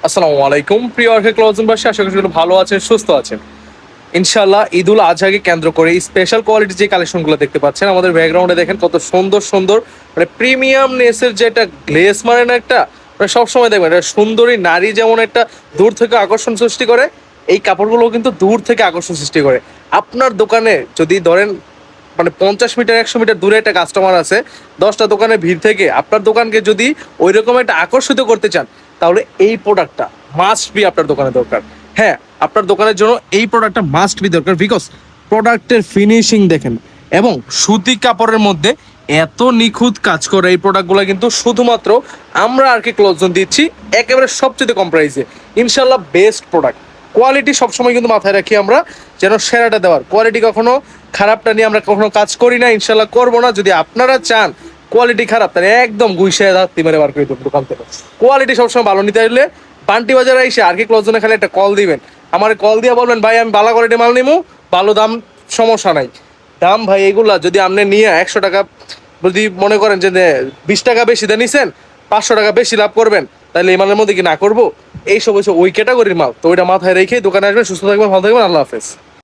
আসসালামু আলাইকুম প্রিয় ক্লোজনবাসী, আশা করি ভালো আছেন, সুস্থ আছেন। ইনশাল্লাহ ঈদুল আজহাকে কেন্দ্র করে স্পেশাল কোয়ালিটির যে কালেকশনগুলো দেখতে পাচ্ছেন আমাদের ব্যাকগ্রাউন্ডে, দেখেন কত সুন্দর সুন্দর মানে প্রিমিয়াম নেসের যে একটা গ্লেস মারে না একটা, মানে সবসময় দেখবেন একটা সুন্দরী নারী যেমন একটা দূর থেকে আকর্ষণ সৃষ্টি করে, এই কাপড়গুলো কিন্তু দূর থেকে আকর্ষণ সৃষ্টি করে। আপনার দোকানে যদি ধরেন মানে 50 মিটার 100 মিটার দূরে একটা কাস্টমার আছে, 10টা দোকানে ভিড় থেকে আপনার দোকানকে যদি ওই রকম একটা আকর্ষিত করতে চান, তাহলে এই প্রোডাক্টটা মাস্ট বি আপনার দোকানে দরকার। হ্যাঁ, আপনার দোকানের জন্য এই প্রোডাক্টটা মাস্ট বি দরকার, বিকজ প্রোডাক্টের ফিনিশিং দেখেন এবং সুতি কাপড়ের মধ্যে এত নিখুঁত কাজ করে এই প্রোডাক্টগুলো কিন্তু শুধুমাত্র আমরা আর কি ক্লোজন দিচ্ছি একেবারে সবচেয়ে কম প্রাইসে। ইনশাল্লাহ বেস্ট প্রোডাক্ট, কোয়ালিটি সবসময় কিন্তু মাথায় রাখি আমরা, যেন সেরাটা দেওয়ার। কোয়ালিটি কখনো খারাপটা নিয়ে আমরা কখনো কাজ করি না, ইনশাল্লাহ করবো না। যদি আপনারা চান কোয়ালিটি খারাপ, তাহলে একদম গুইশায় ধাত্তি মেরে বার করে দেবো দোকান থেকে। কোয়ালিটি সবসময় ভালো নিতে হলে বান্টি বাজারে এসে আর কি ক্লোজনে খালি একটা কল দিবেন, আমার কল দিয়ে বলবেন ভাই আমি ভালো কোয়ালিটি মাল নিবো, ভালো দাম, সমস্যা নাই। দাম ভাই এগুলা যদি আপনি নিয়ে 100 টাকা যদি মনে করেন যে 20 টাকা বেশি দিয়ে নিছেন, 500 টাকা বেশি লাভ করবেন, তাহলে এই মালের মধ্যে কি না করবো? এইসব হচ্ছে ওই ক্যাটাগরির মাল, তো ওইটা মাথায় রেখে দোকানে আসবেন। সুস্থ থাকবেন, ভালো থাকবেন, আল্লাহ হাফেজ।